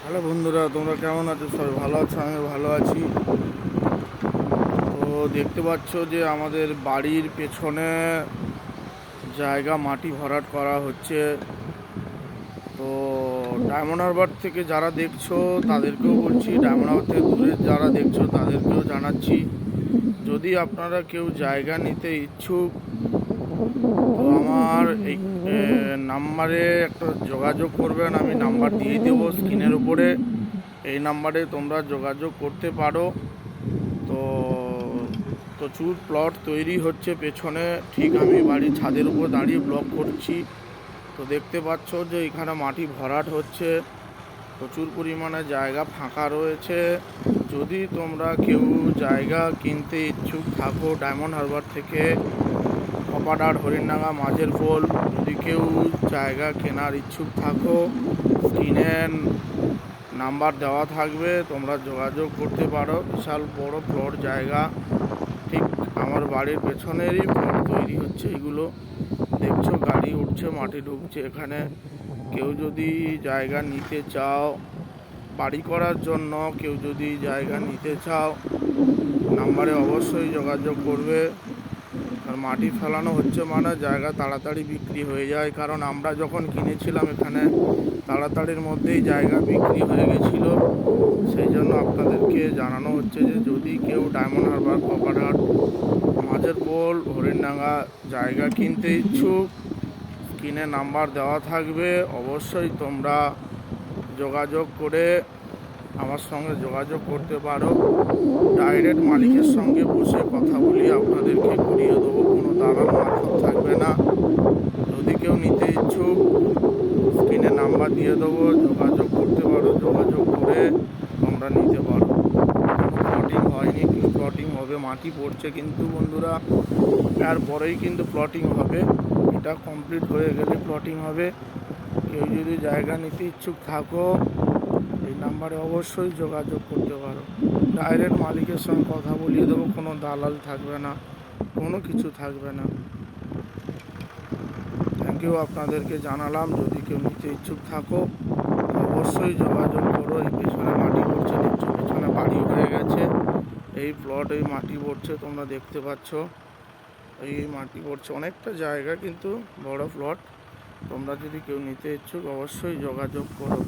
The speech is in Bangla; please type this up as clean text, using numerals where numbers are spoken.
হ্যালো বন্ধুরা, তোমরা কেমন আছো? সবাই ভালো আছো? আমি ভালো আছি। তো দেখতে পাচ্ছ যে আমাদের বাড়ির পেছনে জায়গা মাটি ভরাট করা হচ্ছে। তো ডায়মন্ড হারবার থেকে যারা দেখছো তাদেরকেও বলছি, ডায়মন্ড হারবার থেকে দূরে যারা দেখছো তাদেরকেও জানাচ্ছি, যদি আপনারা কেউ জায়গা নিতে ইচ্ছুক তো আমার এই নাম্বারে একটা যোগাযোগ করবেন। আমি নাম্বার দিয়ে দেবো স্ক্রিনের উপরে। এই নাম্বারে তোমরা যোগাযোগ করতে পারো। তো প্রচুর প্লট তৈরি হচ্ছে পেছনে, ঠিক আমি বাড়ির ছাদের উপর দাঁড়িয়ে ব্লগ করছি। তো দেখতে পাচ্ছ যে এখানে মাটি ভরাট হচ্ছে, প্রচুর পরিমাণে জায়গা ফাঁকা রয়েছে। যদি তোমরা কেউ জায়গা কিনতে ইচ্ছুক থাকো ডায়মন্ড হারবার থেকে কপাডার, হরিণডাঙ্গা, মাঝের পোল, যদি কেউ জায়গা কেনার ইচ্ছুক থাকো স্ক্রিনের নাম্বার দেওয়া থাকবে, তোমরা যোগাযোগ করতে পারো। বিশাল বড় প্লট জায়গা, ঠিক আমার বাড়ির পেছনেরই প্লট তৈরি হচ্ছে। এগুলো দেখছো গাড়ি উঠছে, মাটি ঢুকছে এখানে। কেউ যদি জায়গা নিতে চাও বাড়ি করার জন্য, কেউ যদি জায়গা নিতে চাও নাম্বারে অবশ্যই যোগাযোগ করবে। আর মাটি ফেলানো হচ্ছে মানে জায়গা তাড়াতাড়ি বিক্রি হয়ে যায়, কারণ আমরা যখন কিনেছিলাম এখানে তাড়াতাড়ির মধ্যেই জায়গা বিক্রি হয়ে গেছিল। সেই জন্য আপনাদেরকে জানানো হচ্ছে যে যদি কেউ ডায়মন্ড হারবার, কপারহাট, মাঝের পোল, হরিণডাঙ্গা জায়গা কিনতে ইচ্ছুক, কিনে নাম্বার দেওয়া থাকবে, অবশ্যই তোমরা যোগাযোগ করে আমার সঙ্গে যোগাযোগ করতে পারো। ডাইরেক্ট মালিকের সঙ্গে বসে কথা বলি আপনাদেরকে করিয়ে দেবো, কোনো দালাল মারফত থাকবে না। যদি কেউ নিতে ইচ্ছুক স্ক্রিনে নাম্বার দিয়ে দেবো, যোগাযোগ করতে পারো। যোগাযোগ করে তোমরা নিতে পারো। প্লটিং হয়নি, কিন্তু প্লটিং হবে। মাটি পড়ছে কিন্তু বন্ধুরা, তারপরেই কিন্তু প্লটিং হবে। এটা কমপ্লিট হয়ে গেলে প্লটিং হবে। কেউ যদি জায়গা নিতে ইচ্ছুক থাকো এই নাম্বারে অবশ্যই যোগাযোগ করতে পারো। ডাইরেক্ট মালিকের সঙ্গে কথা বলিয়ে দেবো, কোনো দালাল থাকবে না, কোনো কিছু থাকবে না। থ্যাংক ইউ, আপনাদেরকে জানালাম। যদি কেউ নিতে ইচ্ছুক থাকো অবশ্যই যোগাযোগ করো। এই পেছনে মাটি পড়ছে, দেখছো পেছনে বাড়ি হয়ে গেছে। এই প্লট, এই মাটি পড়ছে, তোমরা দেখতে পাচ্ছ এই মাটি পড়ছে। অনেকটা জায়গা কিন্তু বড় প্লট। তোমরা যদি কেউ নিতে ইচ্ছুক অবশ্যই যোগাযোগ করো।